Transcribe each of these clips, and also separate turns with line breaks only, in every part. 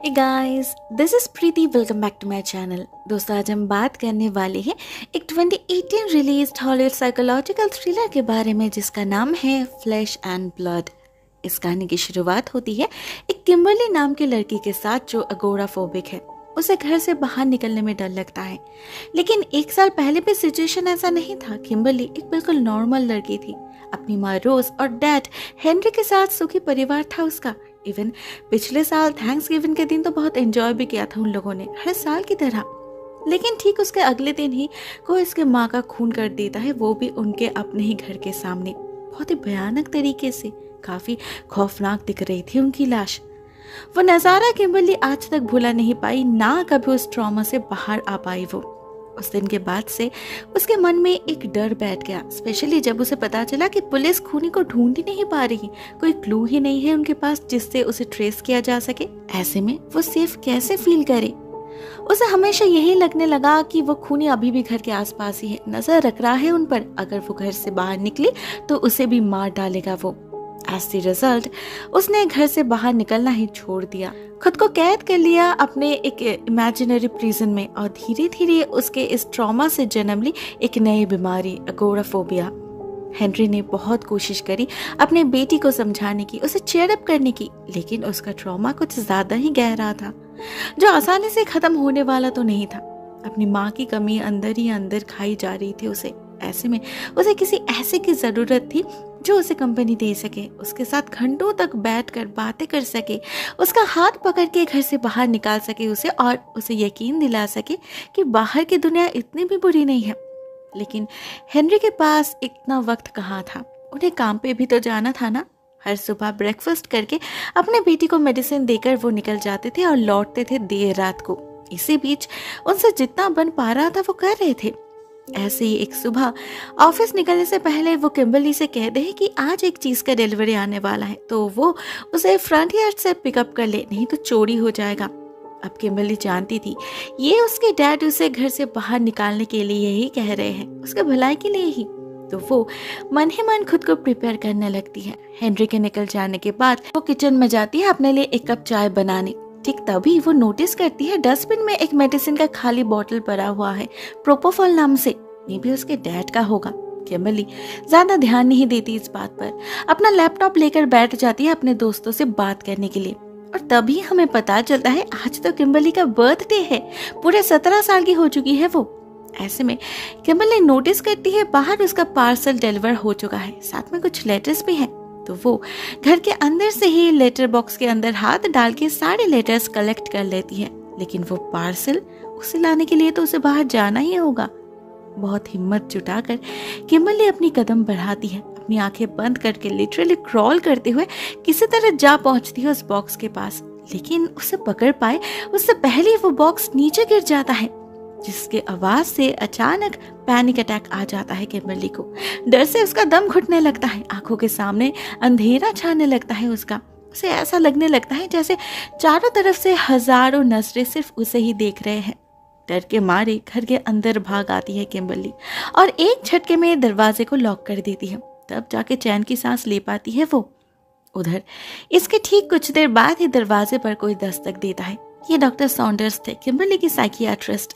Hey guys, this is Preeti. Welcome back to my channel. दोस्तों आज हम बात करने वाले हैं एक 2018 रिलीज्ड हॉलीवुड साइकोलॉजिकल थ्रिलर के बारे में जिसका नाम है फ्लैश एंड ब्लड। इस कहानी की शुरुआत होती है एक किम्बरली नाम की लड़की के साथ जो अगोराफोबिक है। उसे घर से बाहर निकलने में डर लगता है, लेकिन एक साल पहले भी सिचुएशन ऐसा नहीं था। किम्बरली एक बिल्कुल नॉर्मल लड़की थी। अपनी माँ रोज और डैड हेनरी के साथ सुखी परिवार था उसका। इवन पिछले साल थैंक्सगिविंग के दिन तो बहुत एंजॉय भी किया था उन लोगों ने, हर साल की तरह। लेकिन ठीक उसके अगले दिन ही कोई इसके माँ का खून कर देता है, वो भी उनके अपने ही घर के सामने, बहुत ही भयानक तरीके से। काफी खौफनाक दिख रही थी उनकी लाश। वो नज़ारा किम्बरली आज तक भूला नहीं पाई, ना कभी उस ट्रॉमा से बाहर आ पाई वो। उस दिन के बाद से उसके मन में एक डर बैठ गया, स्पेशली जब उसे पता चला कि पुलिस खूनी को ढूंढ ही नहीं पा रही, कोई क्लू ही नहीं है उनके पास जिससे उसे ट्रेस किया जा सके। ऐसे में वो सेफ कैसे फील करे? उसे हमेशा यही लगने लगा कि वो खूनी अभी भी घर के आसपास ही है, नजर रख रहा है उन पर। अगर वो घर से बाहर निकली तो उसे भी मार डालेगा वो। एज द रिजल्ट उसने घर से बाहर निकलना ही छोड़ दिया, खुद को कैद कर लिया अपने एक इमेजिनरी प्रिजन में, और धीरे धीरे उसके इस ट्रॉमा से जन्म ली एक नई बीमारी, अगोराफोबिया। हेनरी ने बहुत कोशिश करी अपने बेटी को समझाने की, उसे चीयर अप करने की, लेकिन उसका ट्रॉमा कुछ ज्यादा ही गहरा था, जो आसानी से खत्म होने वाला तो नहीं था। अपनी माँ की कमी अंदर ही अंदर खाई जा रही थी उसे। ऐसे में उसे किसी ऐसे की जरूरत थी जो उसे कंपनी दे सके, उसके साथ घंटों तक बैठकर बातें कर सके, उसका हाथ पकड़ के घर से बाहर निकाल सके उसे, और उसे यकीन दिला सके कि बाहर की दुनिया इतनी भी बुरी नहीं है। लेकिन हेनरी के पास इतना वक्त कहाँ था, उन्हें काम पे भी तो जाना था ना। हर सुबह ब्रेकफास्ट करके अपने बेटी को मेडिसिन देकर वो निकल जाते थे और लौटते थे देर रात को। इसी बीच उनसे जितना बन पा रहा था वो कर रहे थे। ऐसे ही एक सुबह ऑफिस निकलने से पहले वो किम्बरली से कह दे कि आज एक चीज का डिलीवरी आने वाला है, तो वो उसे फ्रंट यार्ड से पिकअप कर ले, नहीं तो चोरी हो जाएगा। अब किम्बरली जानती थी ये उसके डैड उसे घर से बाहर निकालने के लिए ही कह रहे हैं, उसके भलाई के लिए ही। तो वो मन ही मन खुद को प्रिपेयर करने लगती है। हेनरी के निकल जाने के बाद वो किचन में जाती है अपने लिए एक कप चाय बनाने। ठीक तभी वो नोटिस करती है डस्टबिन में एक मेडिसिन का खाली बोतल पड़ा हुआ है, प्रोपोफॉल नाम से। मे भी उसके डैड का होगा। किम्बरली ज्यादा ध्यान नहीं देती इस बात पर, अपना लैपटॉप लेकर बैठ जाती है अपने दोस्तों से बात करने के लिए। और तभी हमें पता चलता है आज तो किम्बरली का बर्थडे है, पूरे 17 साल की हो चुकी है वो। ऐसे में किम्बरली नोटिस करती है बाहर उसका पार्सल डिलीवर हो चुका है, साथ में कुछ लेटर्स भी हैं। तो वो घर के अंदर से ही लेटर बॉक्स के अंदर हाथ डाल के सारे लेटर्स कलेक्ट कर लेती है। लेकिन वो पार्सल उसे लाने के लिए तो उसे बाहर जाना ही होगा। बहुत हिम्मत जुटाकर किम्बरली अपनी कदम बढ़ाती है, अपनी आंखें बंद करके लिटरली क्रॉल करते हुए किसी तरह जा पहुंचती है उस बॉक्स के पास। लेकिन उसे पकड़ पाए उससे पहले ही वो बॉक्स नीचे गिर जाता है, जिसके आवाज से अचानक पैनिक अटैक आ जाता है किम्बरली को। डर से उसका दम घुटने लगता है, आंखों के सामने अंधेरा छाने लगता है उसका। उसे ऐसा लगने लगता है जैसे चारों तरफ से हजारों नजरें सिर्फ उसे ही देख रहे हैं। डर के मारे घर के अंदर भाग आती है किम्बरली और एक झटके में दरवाजे को लॉक कर देती है। तब जाके चैन की सांस ले पाती है वो। उधर इसके ठीक कुछ देर बाद ही दरवाजे पर कोई दस्तक देता है। ये डॉक्टर सॉन्डर्स थे, किम्बरली की साइकियाट्रिस्ट।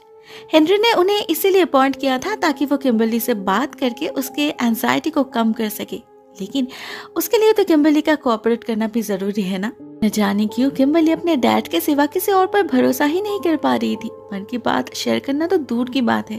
हेनरी ने उन्हें इसीलिए अपॉइंट किया था ताकि वो किम्बरली से बात करके उसके एंजाइटी को कम कर सके। लेकिन उसके लिए तो किम्बरली का कोऑपरेट करना भी जरूरी है ना। न जाने क्यों किम्बरली अपने डैड के सिवा किसी और पर भरोसा ही नहीं कर पा रही थी। मन की बात शेयर करना तो दूर की बात है।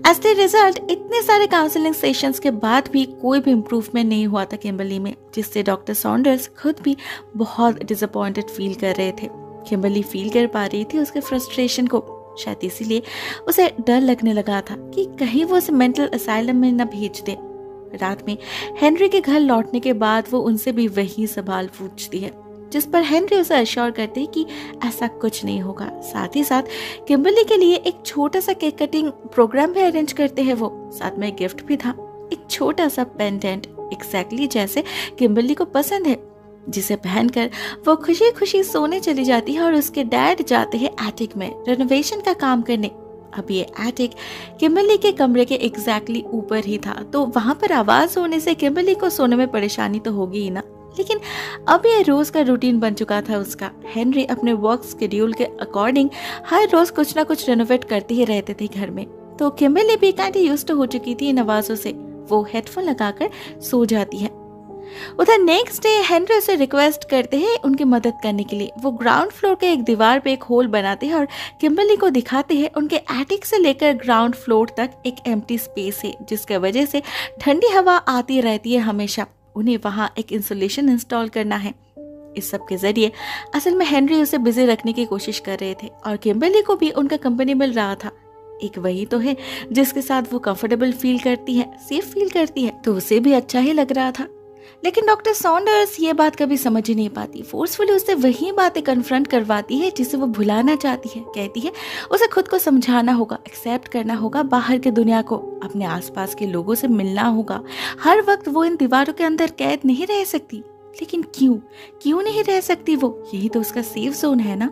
एज द रिजल्ट इतने सारे काउंसलिंग सेशंस के बाद भी कोई भी इम्प्रूवमेंट नहीं हुआ था किम्बरली में, जिससे डॉक्टर सॉन्डर्स खुद भी बहुत डिसअपॉइंटेड फील कर रहे थे। किम्बरली फील कर पा रही थी उसके फ्रस्ट्रेशन को, शायद इसीलिए उसे डर लगने लगा था कि कहीं वो उसे मेंटल असाइलम में न भेज दे। रात में हेनरी के घर लौटने के बाद वो उनसे भी वही सवाल पूछती है, जिस पर हेनरी उसे अश्योर करते हैं कि ऐसा कुछ नहीं होगा। साथ ही साथ किम्बरली के लिए एक छोटा सा केक कटिंग प्रोग्राम भी अरेंज करते हैं वो। साथ में गिफ्ट भी था, एक छोटा सा पेंडेंट एग्जैक्टली जैसे किम्बरली को पसंद है, जिसे पहनकर वो खुशी खुशी सोने चली जाती है। और उसके डैड जाते हैं एटिक में रेनोवेशन का काम करने। अब ये एटिक किम्बरली के कमरे के एग्जैक्टली ऊपर ही था, तो वहां पर आवाज होने से किम्बरली को सोने में परेशानी तो होगी ही ना। लेकिन अब यह रोज का रूटीन बन चुका था उसका। हेनरी अपने वर्क शेड्यूल के अकॉर्डिंग हर रोज कुछ ना कुछ रेनोवेट करते ही रहते थे घर में। तो किम्बरली भी काइंड यूज्ड हो चुकी थी इन आवाजों से। वो हेडफोन लगाकर सो जाती है। उधर नेक्स्ट डे हेनरी उसे रिक्वेस्ट करते हैं उनकी मदद करने के लिए। वो ग्राउंड फ्लोर के एक दीवार पे एक होल बनाते हैं और किम्बरली को दिखाते हैं उनके एटिक से लेकर ग्राउंड फ्लोर तक एक एम्प्टी स्पेस है, जिसके वजह से ठंडी हवा आती रहती है हमेशा। उन्हें वहां एक इंसुलेशन इंस्टॉल करना है। इस सब के जरिए असल में हेनरी उसे बिजी रखने की कोशिश कर रहे थे और किम्बरली को भी उनका कंपनी मिल रहा था। एक वही तो है जिसके साथ वो कंफर्टेबल फील करती है, सेफ फील करती है, तो उसे भी अच्छा ही लग रहा था। लेकिन डॉक्टर सॉन्डर्स ये बात कभी समझ ही नहीं पाती। फोर्सफुली उससे वही बातें कन्फ्रंट करवाती है जिसे वो भुलाना चाहती है। कहती है उसे खुद को समझाना होगा, एक्सेप्ट करना होगा बाहर की दुनिया को, अपने आसपास के लोगों से मिलना होगा। हर वक्त वो इन दीवारों के अंदर कैद नहीं रह सकती। लेकिन क्यों नहीं रह सकती वो? यही तो उसका सेफ जोन है ना।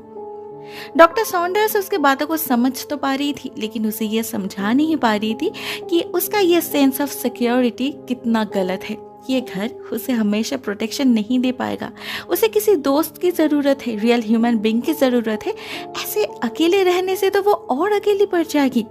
डॉक्टर सॉन्डर्स उसकी बातों को समझ तो पा रही थी, लेकिन उसे ये समझा नहीं पा रही थी कि उसका ये सेंस ऑफ सिक्योरिटी कितना गलत है। ये घर उसे हमेशा प्रोटेक्शन नहीं दे पाएगा। उसे किसी दोस्त की जरूरत है, रियल ह्यूमन बीइंग की जरूरत है। ऐसे अकेले रहने से तो वो और अकेली पड़ जाएगी।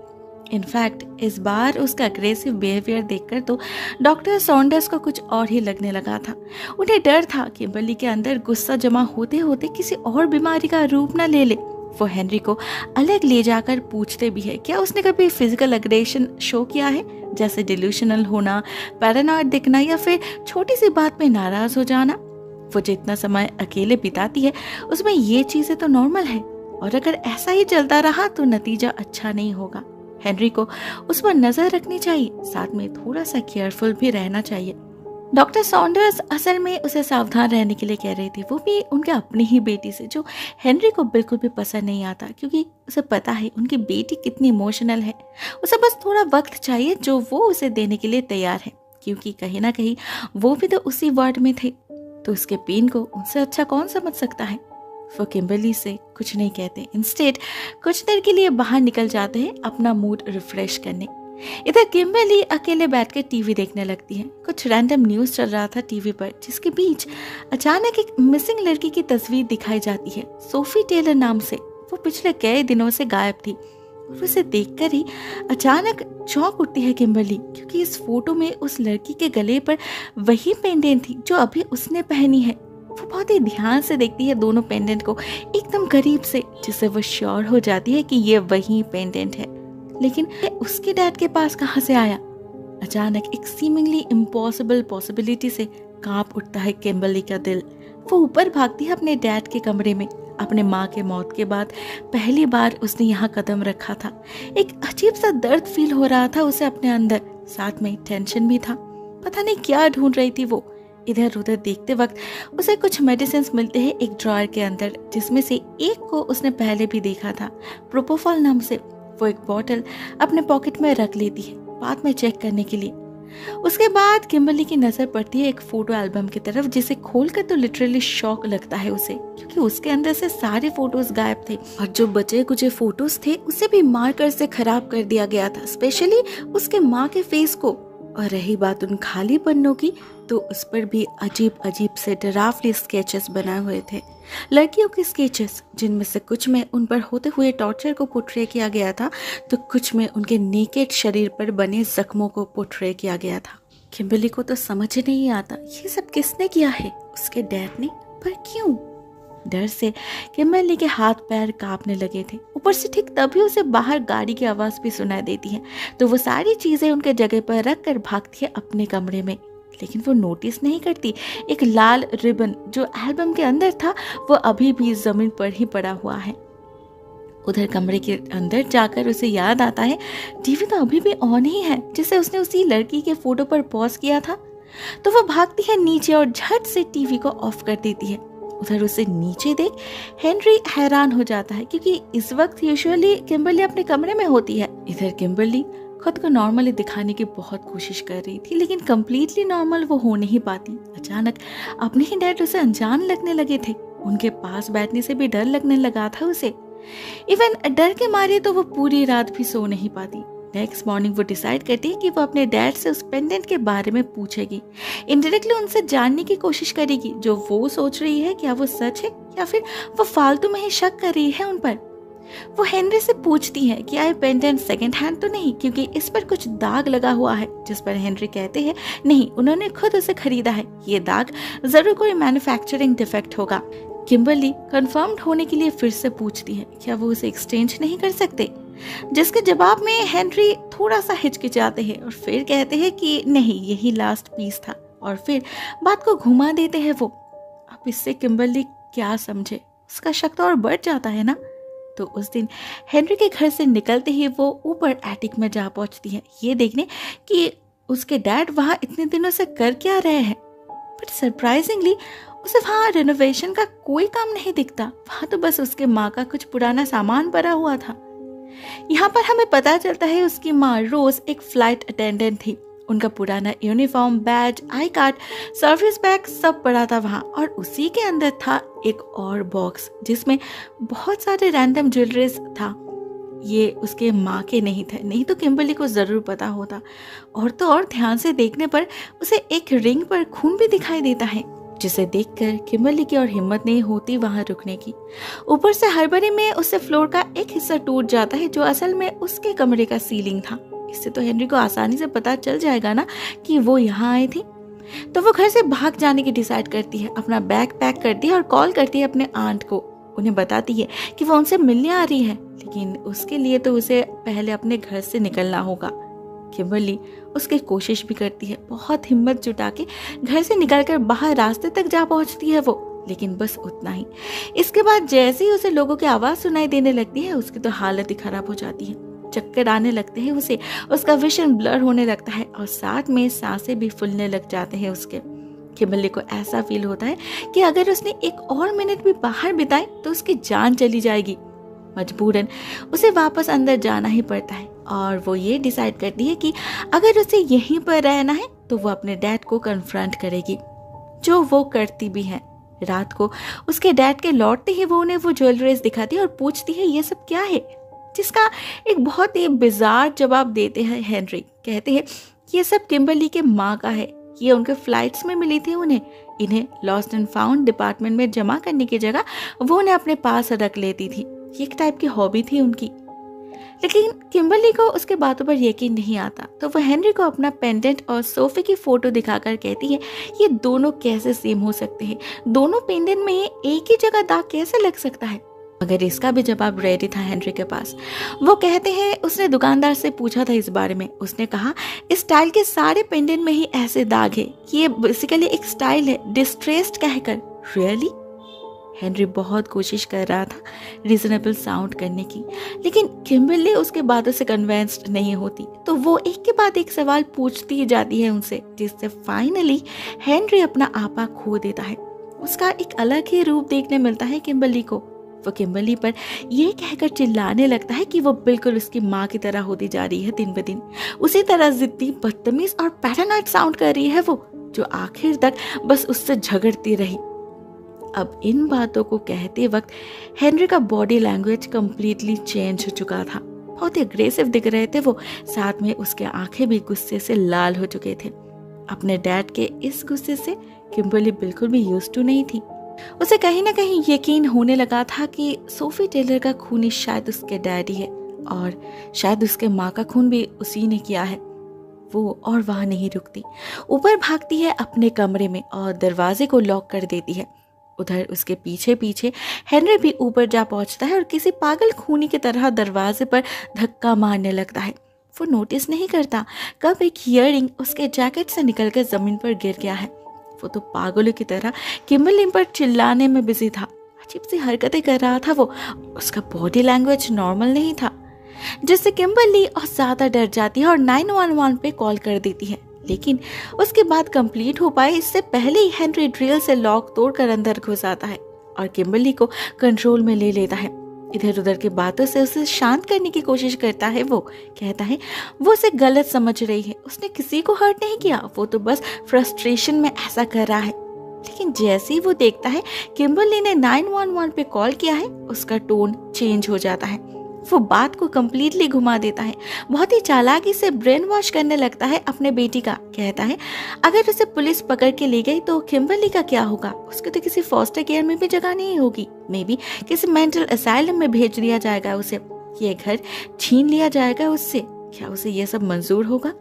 इनफैक्ट इस बार उसका अग्रेसिव बिहेवियर देखकर तो डॉक्टर सॉन्डर्स को कुछ और ही लगने लगा था। उन्हें डर था कि किम्बरली के अंदर गुस्सा जमा होते होते किसी और बीमारी का रूप न ले ले। वो हेनरी को अलग ले जाकर पूछते भी है क्या उसने कभी फिजिकल अग्रेशन शो किया है, जैसे डिल्यूशनल होना, पैरानॉइड दिखना या फिर छोटी सी बात में नाराज हो जाना। वो जितना समय अकेले बिताती है उसमें ये चीजें तो नॉर्मल है और अगर ऐसा ही चलता रहा तो नतीजा अच्छा नहीं होगा। हेनरी को उस पर नजर रखनी चाहिए, साथ में थोड़ा सा केयरफुल भी रहना चाहिए। डॉक्टर सॉन्डर्स असल में उसे सावधान रहने के लिए कह रही थी, वो भी उनके अपनी ही बेटी से, जो हेनरी को बिल्कुल भी पसंद नहीं आता, क्योंकि उसे पता है उनकी बेटी कितनी इमोशनल है। उसे बस थोड़ा वक्त चाहिए जो वो उसे देने के लिए तैयार है, क्योंकि कहीं ना कहीं वो भी तो उसी वार्ड में थे। तो उसके पेन को उनसे अच्छा कौन समझ सकता है। वो किम्बरली से कुछ नहीं कहते, इंस्टेड कुछ देर के लिए बाहर निकल जाते हैं अपना मूड रिफ्रेश करने। इधर किम्बरली अकेले बैठकर टीवी देखने लगती है। कुछ रैंडम न्यूज चल रहा था टीवी पर, जिसके बीच अचानक एक मिसिंग लड़की की तस्वीर दिखाई जाती है, सोफी टेलर नाम से। वो पिछले कई दिनों से गायब थी और उसे देखकर ही अचानक चौंक उठती है किम्बरली, क्योंकि इस फोटो में उस लड़की के गले पर वही पेंडेंट थी जो अभी उसने पहनी है। वो बहुत ही ध्यान से देखती है दोनों पेंडेंट को एकदम करीब से, जिससे वो श्योर हो जाती है कि ये वही पेंडेंट है। लेकिन उसके डैड के पास कहाँ से आया? अचानक एक सीमिंगली इम्पॉसिबल पॉसिबिलिटी से कांप उठता है किम्बरली का दिल। वो ऊपर भागती है अपने डैड के कमरे में। अपने माँ के मौत के बाद पहली बार उसने यहाँ कदम रखा था। एक अजीब सा दर्द फील हो रहा था उसे अपने अंदर, साथ में टेंशन भी था। पता नहीं क्या ढूंढ रही थी वो। इधर उधर देखते वक्त उसे कुछ मेडिसिन मिलते हैं एक ड्रॉयर के अंदर, जिसमें से एक को उसने पहले भी देखा था, प्रोपोफॉल नाम से। वो एक बॉटल अपने पॉकेट में रख लेती है बाद में चेक करने के लिए। उसके बाद किम्बरली की नजर पड़ती है एक फोटो एल्बम की तरफ, जिसे खोलकर तो लिटरली शॉक लगता है उसे, क्योंकि उसके अंदर से सारे फोटोज गायब थे और जो बचे कुछ फोटोज थे उसे भी मार्कर से खराब कर दिया गया था, स्पेशली उसके माँ के फेस को। और रही बात उन खाली पन्नों की, तो उस पर भी अजीब अजीब से डरावनी स्केचेस बनाए हुए थे, लड़कियों के स्केचेस, जिनमें से कुछ में उन पर होते हुए टॉर्चर को पोर्ट्रे किया गया था, तो कुछ में उनके नेकेड शरीर पर बने जख्मों को पोर्ट्रे किया गया था। किम्बरली को तो समझ ही नहीं आता ये सब किसने किया है, उसके डैड ने, पर क्यों? डर से किम्बरली के हाथ पैर कांपने लगे थे। ऊपर से ठीक तभी उसे बाहर गाड़ी की आवाज भी सुनाई देती है, तो वो सारी चीजें उनके जगह पर रख कर भागती है अपने कमरे में। लेकिन वो नोटिस नहीं करती एक लाल रिबन जो एल्बम के अंदर था वो अभी भी जमीन पर ही पड़ा हुआ है। उधर कमरे के अंदर जाकर उसे याद आता है टीवी तो अभी भी ऑन ही है, जिसे उसने उसी लड़की के फोटो पर पॉज किया था। तो वो भागती है नीचे और झट से टीवी को ऑफ कर देती है। उधर उसे नीचे देख हेनरी हैरान हो जाता है, क्योंकि इस वक्त यूजुअली किम्बरली अपने कमरे में होती है। इधर किम्बरली खुद को नॉर्मली दिखाने की बहुत कोशिश कर रही थी, लेकिन कम्प्लीटली नॉर्मल वो हो नहीं पाती। अचानक अपने ही डैड उसे अनजान लगने लगे थे। उनके पास बैठने से भी डर लगने लगा था उसे। इवन डर के मारे तो वो पूरी रात भी सो नहीं पाती। नेक्स्ट मॉर्निंग वो डिसाइड करती है कि वो अपने डैड से उस पेंडेंट के बारे में पूछेगी, इनडायरेक्टली उनसे जानने की कोशिश करेगी जो वो सोच रही है क्या वो सच है या फिर वो फालतू में ही शक कर रही है उन पर। वो हेनरी से पूछती है कि ये पेंडेंट सेकंड हैंड तो नहीं, क्योंकि इस पर कुछ दाग लगा हुआ है, जिस पर हेनरी कहते हैं नहीं, उन्होंने खुद उसे खरीदा है, ये दाग जरूर कोई मैन्युफैक्चरिंग डिफेक्ट होगा। किम्बरली कंफर्म्ड होने के लिए फिर से पूछती है क्या वो उसे एक्सचेंज नहीं कर सकते, जिसके जवाब में हेनरी थोड़ा सा हिचकिचाते हैं और फिर कहते हैं कि नहीं, यही लास्ट पीस था, और फिर बात को घुमा देते हैं वो। अब इससे किम्बरली क्या समझे, उसका शक तो और बढ़ जाता है ना। तो उस दिन हेनरी के घर से निकलते ही वो ऊपर एटिक में जा पहुंचती है, ये देखने कि उसके डैड वहाँ इतने दिनों से कर क्या रहे हैं। बट सरप्राइजिंगली उसे वहाँ रेनोवेशन का कोई काम नहीं दिखता, वहाँ तो बस उसके माँ का कुछ पुराना सामान पड़ा हुआ था। यहाँ पर हमें पता चलता है उसकी माँ रोज एक फ्लाइट अटेंडेंट थी, उनका पुराना uniform, badge, I card, service bag सब पड़ा था वहाँ, और उसी के अंदर था एक और बॉक्स जिसमें बहुत सारे रैंडम ज्वेलरीज था। ये उसके माँ के नहीं थे, नहीं तो किम्बरली को जरूर पता होता। और तो और ध्यान से देखने पर उसे एक रिंग पर खून भी दिखाई देता है, जिसे देखकर किम्बरली की और हिम्मत नहीं होती वहां रुकने की। ऊपर से हड़बड़ी में उससे फ्लोर का एक हिस्सा टूट जाता है जो असल में उसके कमरे का सीलिंग था। इससे तो हेनरी को आसानी से पता चल जाएगा ना कि वो यहाँ आई थी। तो वो घर से भाग जाने की डिसाइड करती है, अपना बैग पैक करती है और कॉल करती है अपने आंट को। उन्हें बताती है कि वो उनसे मिलने आ रही है, लेकिन उसके लिए तो उसे पहले अपने घर से निकलना होगा। किम्बरली उसकी कोशिश भी करती है, बहुत हिम्मत जुटा के घर से निकलकर बाहर रास्ते तक जा पहुंचती है वो, लेकिन बस उतना ही। इसके बाद जैसे ही उसे लोगों की आवाज सुनाई देने लगती है, उसकी तो हालत ही खराब हो जाती है, चक्कर आने लगते हैं उसे, उसका विजन ब्लर होने लगता है और साथ में सांसें भी फूलने लग जाते हैं उसके। किम्बरली को ऐसा फील होता है कि अगर उसने एक और मिनट भी बाहर बिताए तो उसकी जान चली जाएगी। मजबूरन उसे वापस अंदर जाना ही पड़ता है और वो ये डिसाइड करती है कि अगर उसे यहीं पर रहना है तो वो अपने डैड को कन्फ्रंट करेगी, जो वो करती भी है। रात को उसके डैड के लौटते ही वो उन्हें वो ज्वेलरीज दिखाती है और पूछती है ये सब क्या है, जिसका एक बहुत ही बिजार जवाब देते हैं हेनरी। कहते हैं ये सब किम्बरली के माँ का है, ये उनके फ्लाइट्स में मिली थी उन्हें, इन्हें लॉस्ट एंड फाउंड डिपार्टमेंट में जमा करने की जगह वो उन्हें अपने पास रख लेती थी, ये एक टाइप की हॉबी थी उनकी। लेकिन किम्बरली को उसके बातों पर यकीन नहीं आता, तो वो हेनरी को अपना पेंडेंट और सोफे की फोटो दिखाकर कहती है ये दोनों कैसे सेम हो सकते हैं, दोनों पेंडेंट में एक ही जगह दाग कैसे लग सकता है। मगर इसका भी जवाब रेडी था हेनरी के पास। वो कहते हैं उसने दुकानदार से पूछा था इस बारे में, उसने कहा इस स्टाइल के सारे पेंडेंट में ही ऐसे दाग है, ये बेसिकली एक स्टाइल है डिस्ट्रेस्ड कहकर। रियली? हेनरी बहुत कोशिश कर रहा था रीजनेबल साउंड करने की, लेकिन किम्बरली उसके बातों से कन्विंस्ड नहीं होती, तो वो एक के बाद एक सवाल पूछती ही जाती है उनसे, जिससे फाइनली हेनरी अपना आपा खो देता है। उसका एक अलग ही रूप देखने मिलता है किम्बरली को। वो किम्बरली पर यह कहकर चिल्लाने लगता है कि वो बिल्कुल उसकी माँ की तरह होती जा रही है दिन ब दिन, उसी तरह जिद्दी, बदतमीज और पैरानॉइड साउंड कर रही है वो, जो आखिर तक बस उससे झगड़ती रही। अब इन बातों को कहते वक्त हेनरी का बॉडी लैंग्वेज कंप्लीटली चेंज हो चुका था, बहुत ही अग्रेसिव दिख रहे थे वो, साथ में उसके आंखें भी गुस्से से लाल हो चुके थे। अपने डैड के इस गुस्से से किम्बरली बिल्कुल भी यूज्ड टू नहीं थी। उसे कहीं ना कहीं यकीन होने लगा था कि सोफी टेलर का खून शायद उसके डैडी है और शायद उसके माँ का खून भी उसी ने किया है। वो और वहां नहीं रुकती, ऊपर भागती है अपने कमरे में और दरवाजे को लॉक कर देती है। उधर उसके पीछे पीछे हेनरी भी ऊपर जा पहुंचता है और किसी पागल खूनी की तरह दरवाजे पर धक्का मारने लगता है। वो नोटिस नहीं करता कब एक ईयररिंग उसके जैकेट से निकलकर जमीन पर गिर गया है। वो तो पागलों की तरह किम्बरली पर चिल्लाने में बिजी था, अजीब सी हरकतें कर रहा था वो, उसका बॉडी लैंग्वेज नॉर्मल नहीं था, जिससे किम्बरली और ज्यादा डर जाती है और 911 पे कॉल कर देती है। लेकिन उसके बाद कंप्लीट हो पाए इससे पहले ही हेनरी ड्रिल से लॉक तोड़कर अंदर घुस आता है और किम्बरली को कंट्रोल में ले लेता है। इधर उधर की बातों से उसे शांत करने की कोशिश करता है। वो कहता है वो उसे गलत समझ रही है, उसने किसी को हर्ट नहीं किया, वो तो बस फ्रस्ट्रेशन में ऐसा कर रहा है। लेकिन जैसे ही वो देखता है किम्बरली ने 911 पे कॉल किया है, उसका टोन चेंज हो जाता है। वो बात को कम्प्लीटली घुमा देता है, बहुत ही चालाकी से ब्रेन वॉश करने लगता है अपने बेटी का। कहता है अगर उसे पुलिस पकड़ के ले गई तो किम्बरली का क्या होगा, उसको तो किसी फॉस्टर केयर में भी जगह नहीं होगी, मे बी किसी मेंटल असाइलम में भेज दिया जाएगा उसे, ये घर छीन लिया जाएगा उससे। क्या उसे ये सब मंजूर होगा?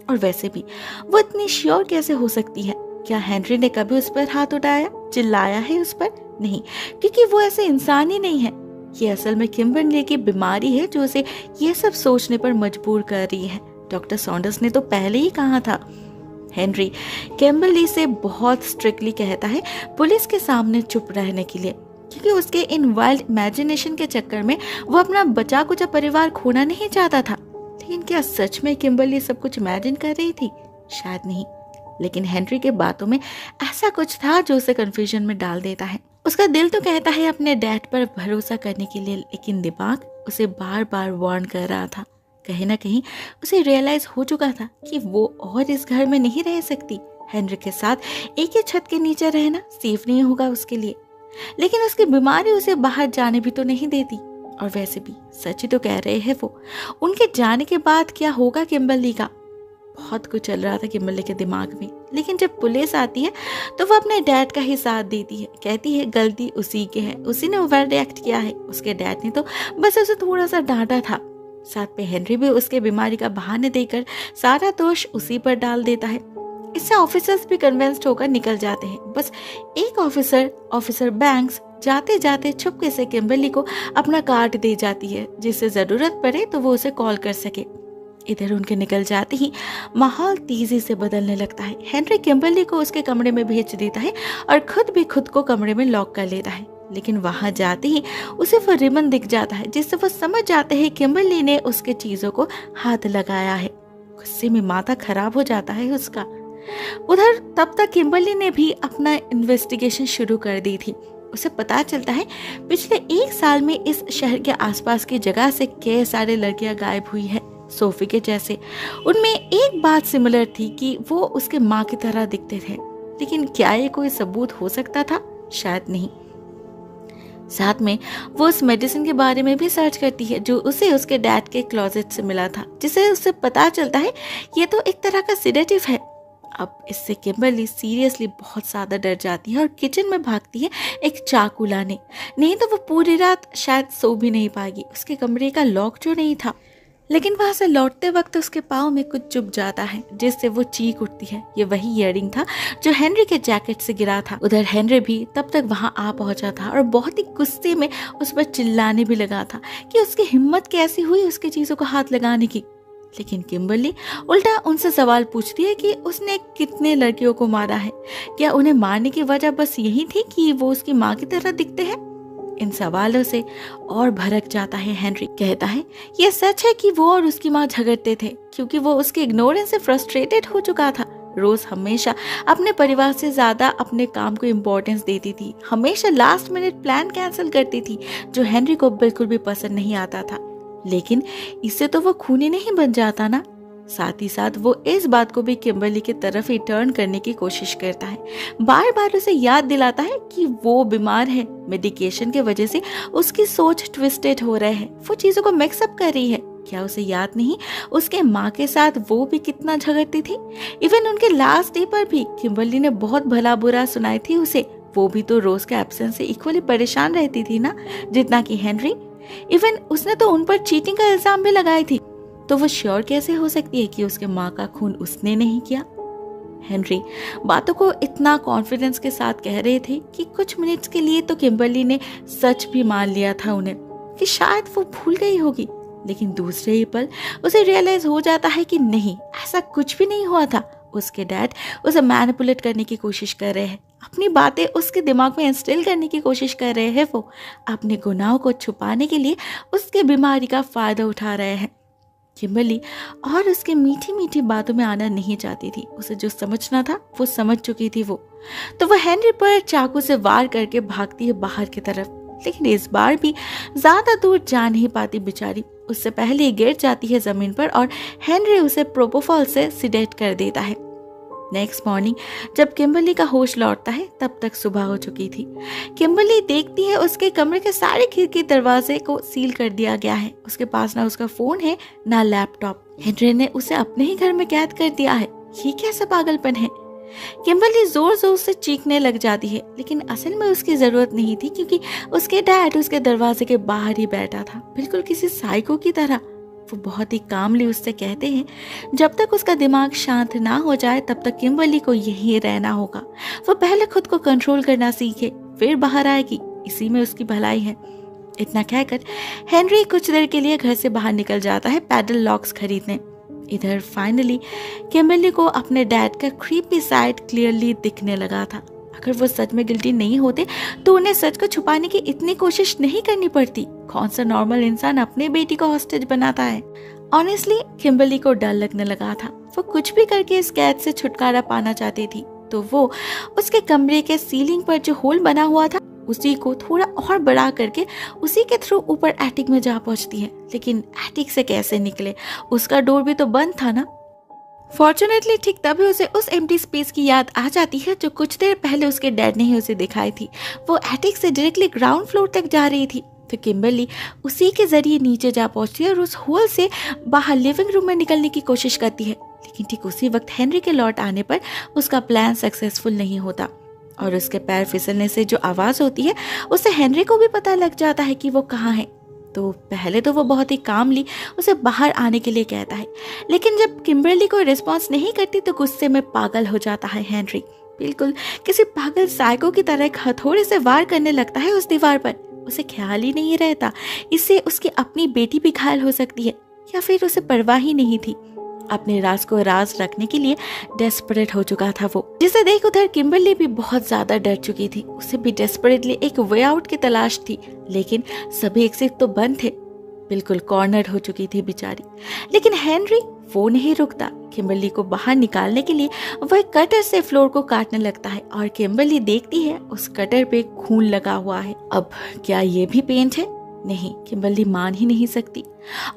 और वैसे भी वो इतनी श्योर कैसे हो सकती है? क्या हेनरी ने कभी उस पर हाथ उठाया, चिल्लाया है उस पर? नहीं, क्योंकि वो ऐसे इंसान ही नहीं है। ये असल में किम्बरली की बीमारी है जो उसे ये सब सोचने पर मजबूर कर रही है। डॉक्टर सॉन्डर्स ने तो पहले ही कहा था। हेनरी किम्बरली से बहुत स्ट्रिक्टली कहता है पुलिस के सामने चुप रहने के लिए, क्योंकि उसके इन वाइल्ड इमेजिनेशन के चक्कर में वो अपना बचा कुचा परिवार खोना नहीं चाहता था। लेकिन क्या सच में किम्बरली सब कुछ इमेजिन कर रही थी? शायद नहीं, लेकिन हेनरी के बातों में ऐसा कुछ था जो उसे कंफ्यूजन में डाल देता है। उसका दिल तो कहता है अपने डैड पर भरोसा करने के लिए, लेकिन दिमाग उसे बार बार वार्न कर रहा था। कहीं ना कहीं उसे रियलाइज हो चुका था कि वो और इस घर में नहीं रह सकती। हेनरी के साथ एक ही छत के नीचे रहना सेफ नहीं होगा उसके लिए, लेकिन उसकी बीमारी उसे बाहर जाने भी तो नहीं देती। और वैसे भी सच ही तो कह रहे हैं वो, उनके जाने के बाद क्या होगा किम्बरली का? बहुत कुछ चल रहा था किम्बरली के दिमाग में। लेकिन जब पुलिस आती है तो वो अपने डैड का ही साथ देती है, कहती है गलती उसी की है, उसी ने ओवर रिएक्ट किया है, उसके डैड ने तो बस उसे थोड़ा सा डांटा था। साथ में हेनरी भी उसके बीमारी का बहाने देकर सारा दोष उसी पर डाल देता है। इससे ऑफिसर्स भी कन्विंस्ड होकर निकल जाते हैं। बस एक ऑफिसर बैंक्स जाते जाते छुपके से किम्बरली को अपना कार्ड दे जाती है, जिससे जरूरत पड़े तो वो उसे कॉल कर सके। इधर उनके निकल जाते ही माहौल तेजी से बदलने लगता है। हेनरी किम्बरली को उसके कमरे में भेज देता है और खुद भी खुद को कमरे में लॉक कर लेता है। लेकिन वहां जाते ही उसे वो रिबन दिख जाता है, जिससे वो समझ जाते हैं किम्बरली ने उसके चीजों को हाथ लगाया है। गुस्से में माथा खराब हो जाता है उसका। उधर तब तक किम्बरली ने भी अपना इन्वेस्टिगेशन शुरू कर दी थी। उसे पता चलता है पिछले 1 साल में इस शहर के आसपास की जगह से कई सारे लड़कियां गायब हुई है, सोफी के जैसे। उनमें एक बात सिमिलर थी कि वो उसके माँ की तरह दिखते थे। लेकिन क्या ये कोई सबूत हो सकता था? शायद नहीं। साथ में वो उस मेडिसिन के बारे में भी सर्च करती है जो उसे उसके डैड के क्लोजेट से मिला था, जिसे उससे पता चलता है ये तो एक तरह का सिडेटिव है। अब इससे किम्बरली सीरियसली बहुत ज्यादा डर जाती है और किचन में भागती है एक चाकू लाने। नहीं तो वो पूरी रात शायद सो भी नहीं पाएगी, उसके कमरे का लॉक जो नहीं था। लेकिन वहां से लौटते वक्त उसके पाँव में कुछ चुभ जाता है, जिससे वो चीख उठती है। ये वही ईयररिंग था जो हेनरी के जैकेट से गिरा था। उधर हेनरी भी तब तक वहां आ पहुंचा था और बहुत ही गुस्से में उस पर चिल्लाने भी लगा था कि उसकी हिम्मत कैसी हुई उसकी चीजों को हाथ लगाने की। लेकिन किम्बरली उल्टा उनसे सवाल पूछती है कि उसने कितने लड़कियों को मारा है। क्या उन्हें मारने की वजह बस यही थी कि वो उसकी माँ की तरह दिखते हैं? इन सवालों से और भड़क जाता है हेनरी। कहता है ये सच है कि वो और उसकी माँ झगड़ते थे, क्योंकि वो उसके इग्नोरेंस से फ्रस्ट्रेटेड हो चुका था। रोज हमेशा अपने परिवार से ज्यादा अपने काम को इम्पोर्टेंस देती थी, हमेशा लास्ट मिनट प्लान कैंसिल करती थी, जो हेनरी को बिल्कुल भी पसंद नहीं आता था। लेकिन इससे तो वो खूनी नहीं बन जाता ना। साथ ही साथ वो इस बात को भी किम्बरली की तरफ ही टर्न करने की कोशिश करता है, बार बार उसे याद दिलाता है कि वो बीमार है, मेडिकेशन के वजह से उसकी सोच ट्विस्टेड हो रहा है, वो चीजों को मिक्सअप कर रही है। क्या उसे याद नहीं उसके माँ के साथ वो भी कितना झगड़ती थी? इवन उनके लास्ट डे पर भी किम्बरली ने बहुत भला बुरा सुनाई थी उसे। वो भी तो रोज के एब्सेंस से इक्वली परेशान रहती थी ना, जितना कि हेनरी। इवन उसने तो उन पर चीटिंग का इल्जाम भी लगाई थी। तो वो श्योर कैसे हो सकती है कि उसके माँ का खून उसने नहीं किया? हेनरी बातों को इतना कॉन्फिडेंस के साथ कह रहे थे कि कुछ मिनट्स के लिए तो किम्बरली ने सच भी मान लिया था उन्हें कि शायद वो भूल गई होगी। लेकिन दूसरे ही पल उसे रियलाइज हो जाता है कि नहीं, ऐसा कुछ भी नहीं हुआ था। उसके डैड उसे मैनिपुलेट करने की कोशिश कर रहे हैं, अपनी बातें उसके दिमाग में इंस्टिल करने की कोशिश कर रहे हैं। वो अपने गुनाहों को छुपाने के लिए उसके बीमारी का फायदा उठा रहे हैं। किम्बरली और उसके मीठी मीठी बातों में आना नहीं चाहती थी। उसे जो समझना था वो समझ चुकी थी वो। तो वह हेनरी पर चाकू से वार करके भागती है बाहर की तरफ। लेकिन इस बार भी ज्यादा दूर जा नहीं पाती बेचारी। उससे पहले गिर जाती है जमीन पर और हेनरी उसे प्रोपोफॉल से सिडेट कर देता है। नेक्स्ट मॉर्निंग जब किम्बरली का होश लौटता है तब तक सुबह हो चुकी थी। किम्बरली देखती है उसके कमरे के सारे खिड़की दरवाजे को सील कर दिया गया है। उसके पास ना उसका फोन है ना लैपटॉप। हेनरी ने उसे अपने ही घर में कैद कर दिया है। ये कैसा पागलपन है। किम्बरली जोर जोर से चीखने लग जाती है, लेकिन असल में उसकी जरूरत नहीं थी क्योंकि उसके डैड उसके दरवाजे के बाहर ही बैठा था, बिल्कुल किसी साइको की तरह। वो बहुत ही कामली उससे कहते हैं जब तक उसका दिमाग शांत ना हो जाए तब तक किम्बरली को यहीं रहना होगा। वो पहले खुद को कंट्रोल करना सीखे, फिर बाहर आएगी, इसी में उसकी भलाई है। इतना कहकर हेनरी कुछ देर के लिए घर से बाहर निकल जाता है पैडल लॉक्स खरीदने। इधर फाइनली किम्बरली को अपने डैड का क्रीपी साइड क्लियरली दिखने लगा था। अगर वो सच में गिल्टी नहीं होते तो उन्हें सच को छुपाने की इतनी कोशिश नहीं करनी पड़ती। कौन सा नॉर्मल इंसान अपने बेटी को हॉस्टेज बनाता है। ऑनेस्टली किम्बरली को डर लगने लगा था। वो कुछ भी करके इस कैद से छुटकारा पाना चाहती थी, तो वो उसके कमरे के सीलिंग पर जो होल बना हुआ था उसी को थोड़ा और बड़ा करके उसी के थ्रू ऊपर एटिक में जा पहुंचती है। लेकिन एटिक से कैसे निकले, उसका डोर भी तो बंद था ना। फॉर्चुनेटली ठीक तभी उसे उस एम्प्टी स्पेस की याद आ जाती है जो कुछ देर पहले उसके डैड ने ही उसे दिखाई थी। वो एटिक से डायरेक्टली ग्राउंड फ्लोर तक जा रही थी। तो किम्बरली उसी के जरिए नीचे जा पहुंचती है और उस होल से बाहर लिविंग रूम में निकलने की कोशिश करती है। लेकिन ठीक उसी वक्त हेनरी के लौट आने पर उसका प्लान सक्सेसफुल नहीं होता और उसके पैर फिसलने से जो आवाज होती है उससे हेनरी को भी पता लग जाता है कि वो कहाँ है। तो पहले तो वो बहुत ही कामली उसे बाहर आने के लिए कहता है, लेकिन जब किम्बरली कोई रिस्पॉन्स नहीं करती तो गुस्से में पागल हो जाता है हेनरी। बिल्कुल किसी पागल साइको की तरह एक हथौड़े से वार करने लगता है उस दीवार पर। उसे ख्याल ही नहीं रहता इससे उसकी अपनी बेटी भी घायल हो सकती है, या फिर उसे परवाह ही नहीं थी। अपने राज को राज रखने के लिए डेस्परेट हो चुका था वो, जिसे देख उधर किम्बरली भी बहुत ज्यादा डर चुकी थी। उसे भी डेस्परेटली एक वे आउट की तलाश थी, लेकिन सभी एग्जिट तो बंद थे। बिल्कुल कॉर्नर हो चुकी थी बेचारी। लेकिन हेनरी वो नहीं रुकता। किम्बरली को बाहर निकालने के लिए वो एक कटर से फ्लोर को काटने लगता है और किम्बरली देखती है उस कटर पे खून लगा हुआ है। अब क्या ये भी पेंट है? नहीं, किम्बरली मान ही नहीं सकती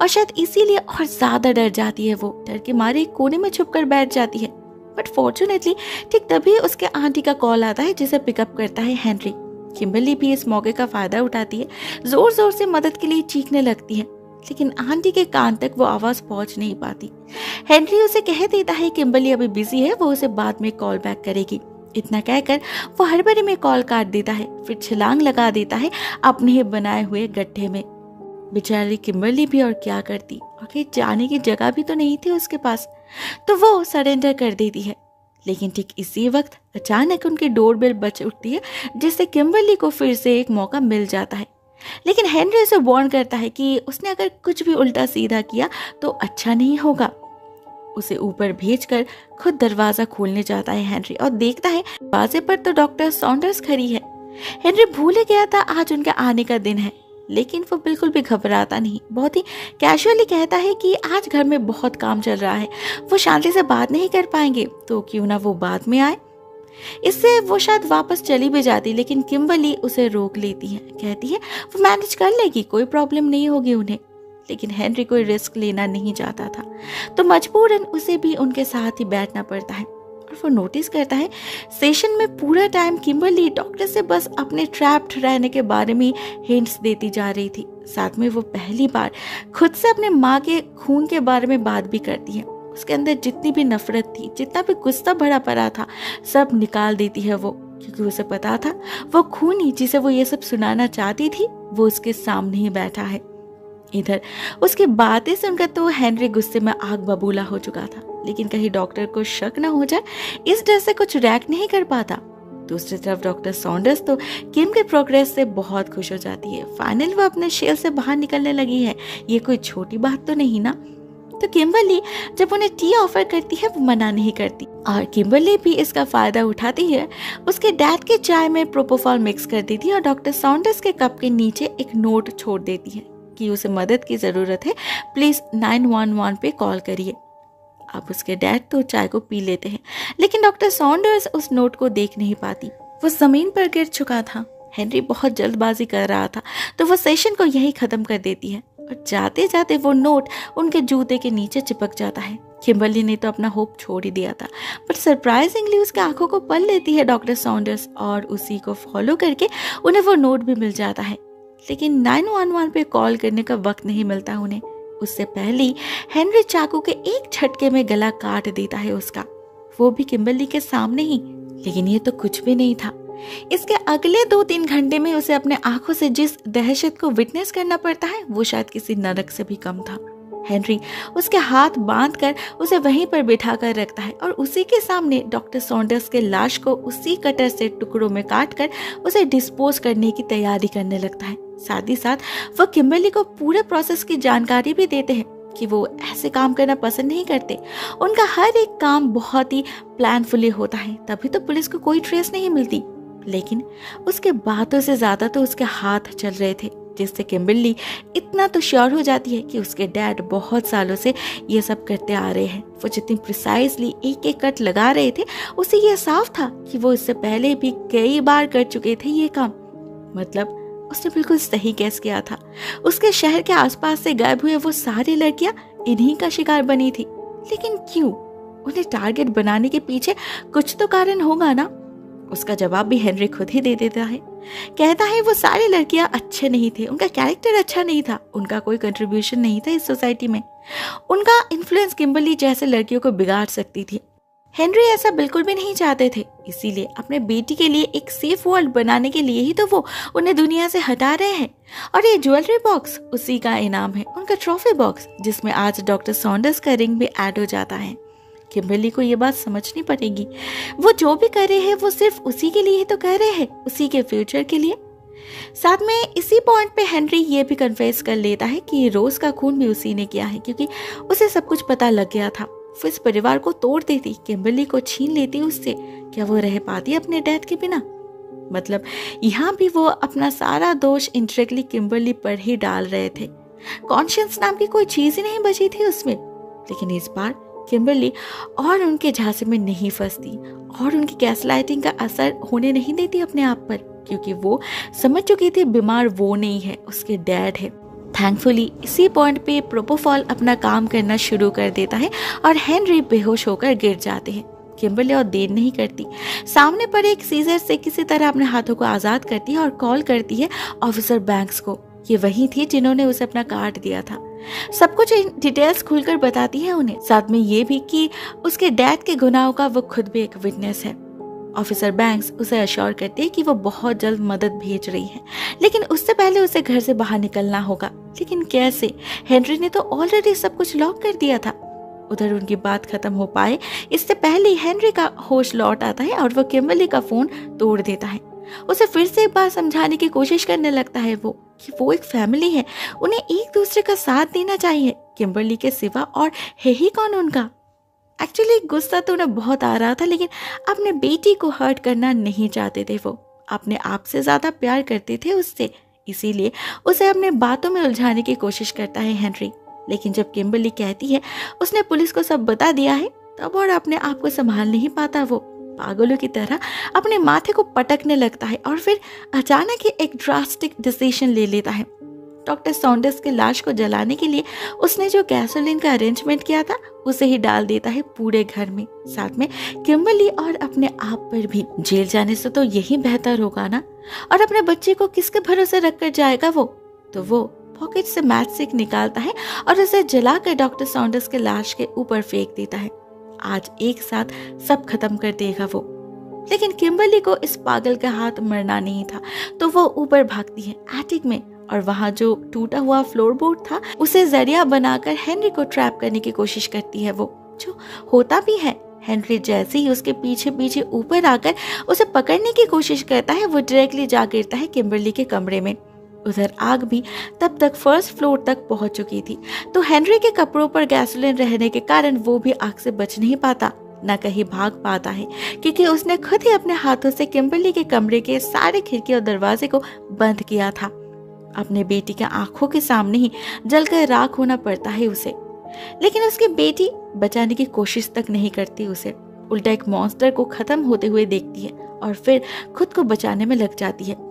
और शायद इसीलिए और ज्यादा डर जाती है। वो डर के मारे एक कोने में छुपकर बैठ जाती है। बट फॉर्चुनेटली ठीक तभी उसके आंटी का कॉल आता है जिसे पिकअप करता है हेनरी। किम्बरली भी इस मौके का फायदा उठाती है, जोर जोर से मदद के लिए चीखने लगती है, लेकिन आंटी के कान तक वो आवाज पहुंच नहीं पाती। हेनरी उसे कह देता है किम्बरली अभी बिजी है, वो उसे बाद में कॉल बैक करेगी। इतना कहकर वो हड़बड़ी में कॉल काट देता है, फिर छलांग लगा देता है अपने ही बनाए हुए गड्ढे में। बेचारी किम्बरली भी और क्या करती, और कहीं जाने की जगह भी तो नहीं थी उसके पास, तो वो सरेंडर कर देती है। लेकिन ठीक इसी वक्त अचानक उनकी डोरबेल बज उठती है, जिससे किम्बरली को फिर से एक मौका मिल जाता है। लेकिन हेनरी उसे वार्न करता है कि उसने अगर कुछ भी उल्टा सीधा किया तो अच्छा नहीं होगा। उसे ऊपर भेजकर खुद दरवाजा खोलने जाता है हेनरी और देखता है दरवाजे पर तो डॉक्टर सॉन्डर्स खड़ी है। हेनरी भूल गया था आज उनके आने का दिन है, लेकिन वो बिल्कुल भी घबराता नहीं। बहुत ही कैजुअली कहता है कि आज घर में बहुत काम चल रहा है, वो शांति से बात नहीं कर पाएंगे, तो क्यों ना वो बाद में आए। इससे वो शायद वापस चली भी जाती, लेकिन किम्बरली उसे रोक लेती है, कहती है वो मैनेज कर लेगी, कोई प्रॉब्लम नहीं होगी उन्हें। लेकिन हेनरी कोई रिस्क लेना नहीं चाहता था, तो मजबूरन उसे भी उनके साथ ही बैठना पड़ता है। और वो नोटिस करता है सेशन में पूरा टाइम किम्बरली डॉक्टर से बस अपने ट्रैप्ड रहने के बारे में हिंट्स देती जा रही थी। साथ में वो पहली बार खुद से अपने माँ के खून के बारे में बात भी करती है। उसके अंदर जितनी भी नफरत थी, जितना भी गुस्सा भरा पड़ा था, सब निकाल देती है वो, क्योंकि उसे पता था वो खूनी जिसे वो ये सब सुनाना चाहती थी वो उसके सामने ही बैठा है। इधर उसकी बातें सुनकर तो हेनरी गुस्से में आग बबूला हो चुका था, लेकिन कहीं डॉक्टर को शक न हो जाए इस डर से कुछ रिएक्ट नहीं कर पाता। दूसरी तरफ डॉक्टर सॉन्डर्स तो किम के प्रोग्रेस से बहुत खुश हो जाती है। फाइनल वो अपने शेल से बाहर निकलने लगी है, ये कोई छोटी बात तो नहीं ना। तो किम्बरली जब उन्हें टी ऑफर करती है वो मना नहीं करती, और किम्बरली भी इसका फायदा उठाती है। उसके डैड के चाय में प्रोपोफॉल मिक्स कर देती है और डॉक्टर सॉन्डर्स के कप के नीचे एक नोट छोड़ देती है कि उसे मदद की जरूरत है, प्लीज 911 पे कॉल करिए। अब उसके डैड तो चाय को पी लेते हैं, लेकिन डॉक्टर सॉन्डर्स उस नोट को देख नहीं पाती, वो जमीन पर गिर चुका था। हेनरी बहुत जल्दबाजी कर रहा था, तो वो सेशन को यही खत्म कर देती है और जाते जाते वो नोट उनके जूते के नीचे चिपक जाता है। किम्बरली ने तो अपना होप छोड़ ही दिया था, बट सरप्राइजिंगली उसके आंखों को पढ़ लेती है डॉक्टर सॉन्डर्स और उसी को फॉलो करके उन्हें वो नोट भी मिल जाता है। लेकिन 911 पे कॉल करने का वक्त नहीं मिलता उन्हें। उससे पहले हेनरी चाकू के एक झटके में गला काट देता है उसका, वो भी किम्बरली के सामने ही। लेकिन ये तो कुछ भी नहीं था। इसके अगले 2-3 घंटे में उसे अपने आंखों से जिस दहशत को विटनेस करना पड़ता है वो शायद किसी नरक से भी कम था। हेनरी उसके हाथ बांधकर उसे वहीं पर बिठा कर रखता है और उसी के सामने डॉक्टर सॉन्डर्स के लाश को उसी कटर से टुकड़ों में काटकर उसे डिस्पोज करने की तैयारी करने लगता है। साथ ही साथ वो किम्बरली को पूरे प्रोसेस की जानकारी भी देते हैं कि वो ऐसे काम करना पसंद नहीं करते। उनका हर एक काम बहुत ही प्लानफुली होता है, तभी तो पुलिस को कोई ट्रेस नहीं मिलती। लेकिन उसके बातों से ज्यादा तो उसके हाथ चल रहे थे, जिससे किम्बरली इतना तो श्योर हो जाती है कि उसके डैड बहुत सालों से ये सब करते आ रहे हैं। वो जितनी प्रिसाइजली एक एक कट लगा रहे थे, उससे ये साफ था कि वो इससे पहले भी कई बार कर चुके थे ये काम। मतलब उसने बिल्कुल सही गैस किया था। उसके शहर के आसपास से गायब हुए वो सारी लड़कियां इन्हीं का शिकार बनी थी। लेकिन क्यों? उन्हें टारगेट बनाने के पीछे कुछ तो कारण होगा ना। उसका जवाब भी हेनरी खुद ही दे देता है। कहता है वो सारी लड़कियां अच्छे नहीं थे, उनका कैरेक्टर अच्छा नहीं था, उनका कोई कंट्रीब्यूशन नहीं था इस सोसाइटी में। उनका इन्फ्लुएंस किम्बरली जैसे लड़कियों को बिगाड़ सकती थी। हेनरी ऐसा बिल्कुल भी नहीं चाहते थे, इसीलिए अपने बेटी के लिए एक सेफ वर्ल्ड बनाने के लिए ही तो वो उन्हें दुनिया से हटा रहे हैं। और ये ज्वेलरी बॉक्स उसी का इनाम है, उनका ट्रॉफी बॉक्स, जिसमें आज डॉक्टर सॉन्डर्स का रिंग भी ऐड हो जाता है। किम्बरली को ये बात समझनी पड़ेगी। वो जो भी कर रहे हैं वो सिर्फ उसी के लिए ही तो कर रहे हैं, उसी के फ्यूचर के लिए। साथ में इसी पॉइंट पे हेनरी ये भी कन्फेस कर लेता है कि रोज का खून भी उसी ने किया है, क्योंकि उसे सब कुछ पता लग गया था। वो इस परिवार को तोड़ देती, किम्बरली को छीन लेती उससे, क्या वो रह पाती अपने डैड के बिना? मतलब यहाँ भी वो अपना सारा दोष इंडायरेक्टली किम्बरली पर ही डाल रहे थे। कॉन्शियंस नाम की कोई चीज ही नहीं बची थी उसमें। लेकिन इस बार किम्बरली और उनके झांसे में नहीं फंसती और उनकी गैसलाइटिंग का असर होने नहीं देती अपने आप पर, क्योंकि वो समझ चुकी थी बीमार वो नहीं है, उसके डैड है। थैंकफुली इसी पॉइंट पे प्रोपोफॉल अपना काम करना शुरू कर देता है और हेनरी बेहोश होकर गिर जाते हैं। किम्बरली और देर नहीं करती, सामने पर एक सीजर से किसी तरह अपने हाथों को आजाद करती है और कॉल करती है ऑफिसर बैंक्स को। ये वही थी जिन्होंने उसे अपना कार्ड दिया था। सब कुछ डिटेल्स खुलकर बताती है उन्हें, साथ में ये भी कि उसके डैड के गुनाहों का वो खुद भी एक विटनेस है। ऑफिसर बैंक्स उसे अश्योर करते हैं कि वो बहुत जल्द मदद भेज रही है, लेकिन उससे पहले उसे घर से बाहर निकलना होगा। लेकिन कैसे? हेनरी ने तो ऑलरेडी सब कुछ लॉक कर दिया था। उधर उनकी बात खत्म हो पाए इससे पहले हेनरी का होश लौट आता है और वो किम्बरली का फोन तोड़ देता है। उसे फिर से एक बार समझाने की कोशिश करने लगता है वो कि वो एक फैमिली है, उन्हें एक दूसरे का साथ देना चाहिए, किम्बरली के सिवा और है ही कौन उनका। एक्चुअली गुस्सा तो उन्हें बहुत आ रहा था, लेकिन अपने बेटी को हर्ट करना नहीं चाहते थे। वो अपने आप से ज्यादा प्यार करते थे उससे, इसीलिए उसे अपने बातों में उलझाने की कोशिश करता है हेनरी। लेकिन जब किम्बरली कहती है उसने पुलिस को सब बता दिया है, तब और अपने आप को संभाल नहीं पाता। वो पागलों की तरह अपने माथे को पटकने लगता है और फिर अचानक ही एक ड्रास्टिक डिसीजन ले लेता है। डॉक्टर सॉन्डर्स के लाश को जलाने के लिए उसने जो गैसोलीन का अरेंजमेंट किया था उसे ही डाल देता है पूरे घर में, साथ में किम्बरली और अपने आप पर भी। जेल जाने से तो यही बेहतर होगा ना। और अपने बच्चे को किसके भरोसे रखकर जाएगा वो? तो वो पॉकेट से मैच स्टिक निकालता है और उसे जलाकर डॉक्टर सॉन्डर्स के लाश के ऊपर फेंक देता है। आज एक साथ सब खत्म कर देगा वो। लेकिन किम्बरली को इस पागल के हाथ मरना नहीं था, तो वो ऊपर भागती है एटिक में और वहां जो टूटा हुआ फ्लोरबोर्ड था उसे जरिया बनाकर हेनरी को ट्रैप करने की कोशिश करती है वो, जो होता भी है। हेनरी जैसे ही उसके पीछे पीछे ऊपर आकर उसे पकड़ने की कोशिश करता है, वो डायरेक्टली जा गिरता है किम्बरली के कमरे में। उधर आग भी तब तक फर्स्ट फ्लोर तक पहुंच चुकी थी, तो हेनरी के कपड़ों पर गैसोलीन रहने के कारण वो भी आग से बच नहीं पाता, न कहीं भाग पाता है, क्योंकि उसने खुद ही अपने हाथों से किम्बरली के कमरे के सारे खिड़की और दरवाजे को बंद किया था। अपने बेटी के आंखों के सामने ही जलकर राख होना पड़ता है उसे। लेकिन उसकी बेटी बचाने की कोशिश तक नहीं करती उसे, उल्टा एक मॉन्स्टर को खत्म होते हुए देखती है और फिर खुद को बचाने में लग जाती है।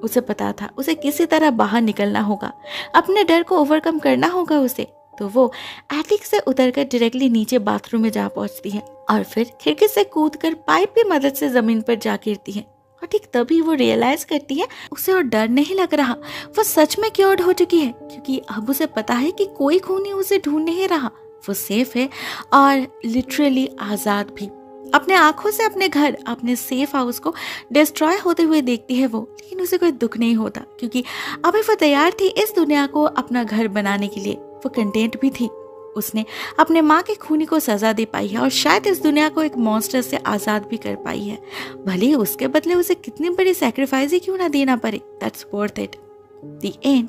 उसे पता था उसे किसी तरह बाहर निकलना होगा, अपने डर को ओवरकम करना होगा उसे। तो वो एटिक से उतरकर डायरेक्टली नीचे बाथरूम में जा पहुंचती है और फिर खिड़की से कूदकर पाइप की मदद से जमीन पर जा गिरती है। और ठीक तभी वो रियलाइज करती है उसे और डर नहीं लग रहा, वो सच में क्योर्ड हो चुकी है, क्योंकि अब उसे पता है कि कोई खूनी उसे ढूंढ नहीं रहा। वो सेफ है और लिटरली आजाद भी। अपने आंखों से अपने घर, अपने सेफ हाउस को डिस्ट्रॉय होते हुए देखती है वो, लेकिन उसे कोई दुख नहीं होता, क्योंकि अभी वो तैयार थी इस दुनिया को अपना घर बनाने के लिए। वो कंटेंट भी थी। उसने अपने माँ के खूनी को सजा दे पाई है और शायद इस दुनिया को एक मॉन्स्टर से आजाद भी कर पाई है, भले ही उसके बदले उसे कितनी बड़ी सैक्रिफाइस ही क्यों ना देना पड़े। That's worth it. The end.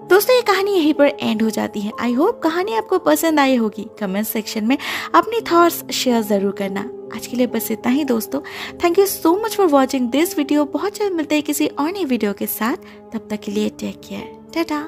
दोस्तों, ये कहानी यहीं पर एंड हो जाती है। आई होप कहानी आपको पसंद आई होगी। कमेंट सेक्शन में अपनी थॉट्स शेयर जरूर करना। आज के लिए बस इतना ही दोस्तों। Thank you so much for watching this video. बहुत जल्द मिलते हैं किसी और नई वीडियो के साथ। तब तक के लिए टेक केयर। टाटा।